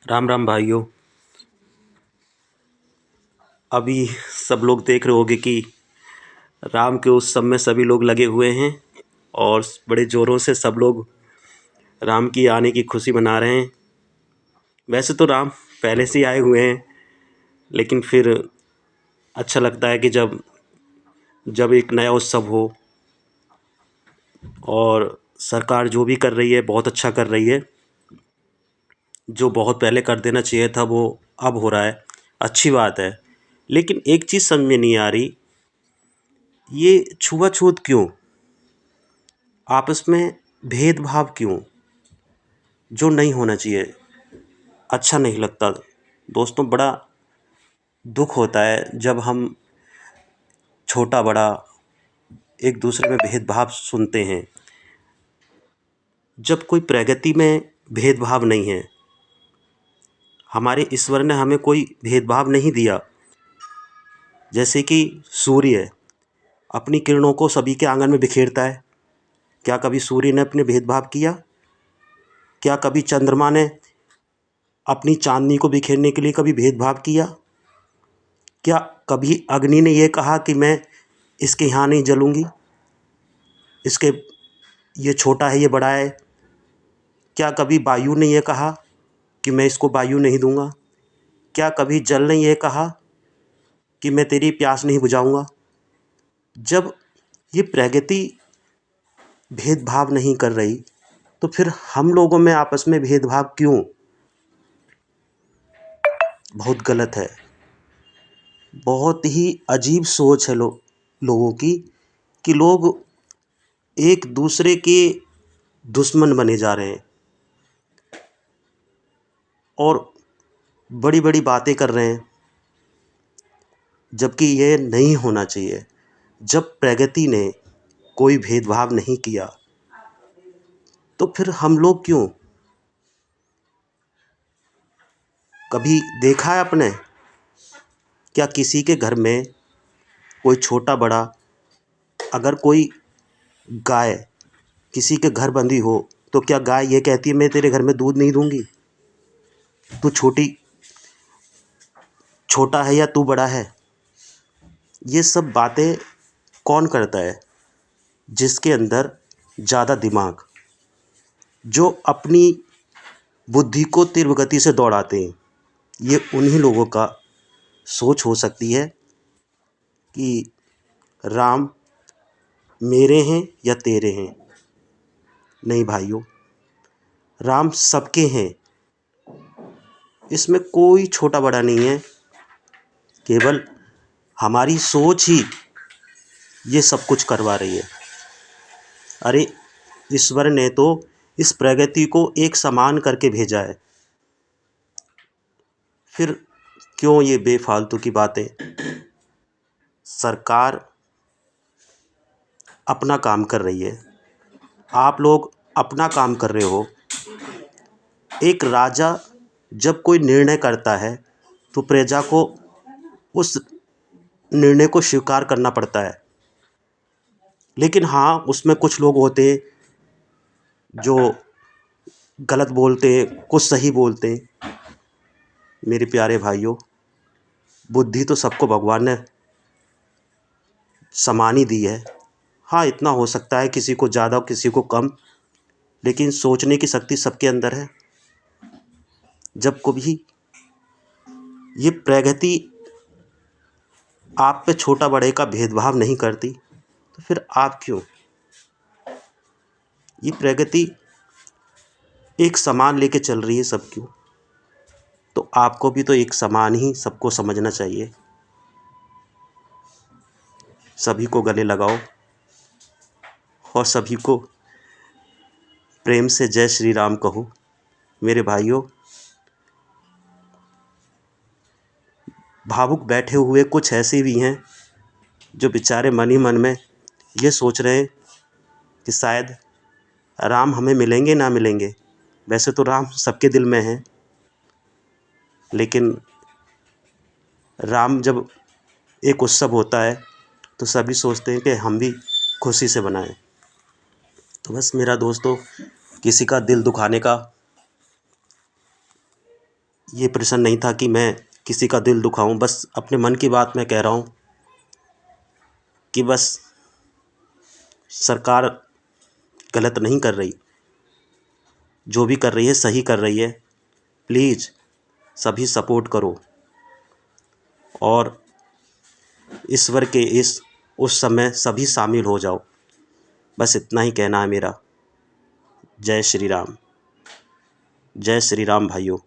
राम राम भाइयों। अभी सब लोग देख रहे होंगे कि राम के उत्सव में सभी लोग लगे हुए हैं और बड़े ज़ोरों से सब लोग राम की आने की खुशी मना रहे हैं। वैसे तो राम पहले से ही आए हुए हैं, लेकिन फिर अच्छा लगता है कि जब जब एक नया उत्सव हो। और सरकार जो भी कर रही है बहुत अच्छा कर रही है। जो बहुत पहले कर देना चाहिए था वो अब हो रहा है, अच्छी बात है। लेकिन एक चीज़ समझ में नहीं आ रही, ये छुआछूत क्यों, आपस में भेदभाव क्यों, जो नहीं होना चाहिए। अच्छा नहीं लगता दोस्तों। बड़ा दुख होता है जब हम छोटा बड़ा एक दूसरे में भेदभाव सुनते हैं। जब कोई प्रगति में भेदभाव नहीं है, हमारे ईश्वर ने हमें कोई भेदभाव नहीं दिया। जैसे कि सूर्य अपनी किरणों को सभी के आंगन में बिखेरता है, क्या कभी सूर्य ने अपने भेदभाव किया? क्या कभी चंद्रमा ने अपनी चांदनी को बिखेरने के लिए कभी भेदभाव किया? क्या कभी अग्नि ने यह कहा कि मैं इसके यहाँ नहीं जलूँगी, इसके ये छोटा है ये बड़ा है? क्या कभी वायु ने यह कहा कि मैं इसको वायु नहीं दूंगा? क्या कभी जल ने यह कहा कि मैं तेरी प्यास नहीं बुझाऊंगा? जब ये प्रगति भेदभाव नहीं कर रही, तो फिर हम लोगों में आपस में भेदभाव क्यों? बहुत गलत है। बहुत ही अजीब सोच है लोगों की, कि लोग एक दूसरे के दुश्मन बने जा रहे हैं और बड़ी बड़ी बातें कर रहे हैं, जबकि ये नहीं होना चाहिए। जब प्रगति ने कोई भेदभाव नहीं किया, तो फिर हम लोग क्यों? कभी देखा है आपने, क्या किसी के घर में कोई छोटा बड़ा, अगर कोई गाय किसी के घर बंधी हो, तो क्या गाय ये कहती है मैं तेरे घर में दूध नहीं दूंगी, तू छोटा है या तू बड़ा है? ये सब बातें कौन करता है? जिसके अंदर ज़्यादा दिमाग, जो अपनी बुद्धि को तीव्र गति से दौड़ाते हैं, ये उन्हीं लोगों का सोच हो सकती है कि राम मेरे हैं या तेरे हैं। नहीं भाइयों, राम सबके हैं, इसमें कोई छोटा बड़ा नहीं है। केवल हमारी सोच ही ये सब कुछ करवा रही है। अरे ईश्वर ने तो इस प्रगति को एक समान करके भेजा है, फिर क्यों ये बेफालतू की बातें? सरकार अपना काम कर रही है, आप लोग अपना काम कर रहे हो। एक राजा जब कोई निर्णय करता है, तो प्रजा को उस निर्णय को स्वीकार करना पड़ता है। लेकिन हाँ, उसमें कुछ लोग होते हैं जो गलत बोलते हैं, कुछ सही बोलते हैं। मेरे प्यारे भाइयों, बुद्धि तो सबको भगवान ने समान ही दी है। हाँ, इतना हो सकता है किसी को ज़्यादा किसी को कम, लेकिन सोचने की शक्ति सबके अंदर है। जब कभी ये प्रगति आप पे छोटा बड़े का भेदभाव नहीं करती, तो फिर आप क्यों? ये प्रगति एक समान लेके चल रही है सब क्यों? तो आपको भी तो एक समान ही सबको समझना चाहिए। सभी को गले लगाओ और सभी को प्रेम से जय श्री राम कहो। मेरे भाइयों, भावुक बैठे हुए कुछ ऐसे भी हैं जो बेचारे मन ही मन में ये सोच रहे हैं कि शायद राम हमें मिलेंगे ना मिलेंगे। वैसे तो राम सबके दिल में है, लेकिन राम जब एक उत्सव होता है तो सभी सोचते हैं कि हम भी खुशी से बनाएं। तो बस मेरा दोस्तों, किसी का दिल दुखाने का ये प्रश्न नहीं था कि मैं किसी का दिल दुखाऊं। बस अपने मन की बात मैं कह रहा हूँ कि बस सरकार गलत नहीं कर रही, जो भी कर रही है सही कर रही है। प्लीज़ सभी सपोर्ट करो और ईश्वर के उस समय सभी शामिल हो जाओ। बस इतना ही कहना है मेरा। जय श्री राम। जय श्री राम भाइयों।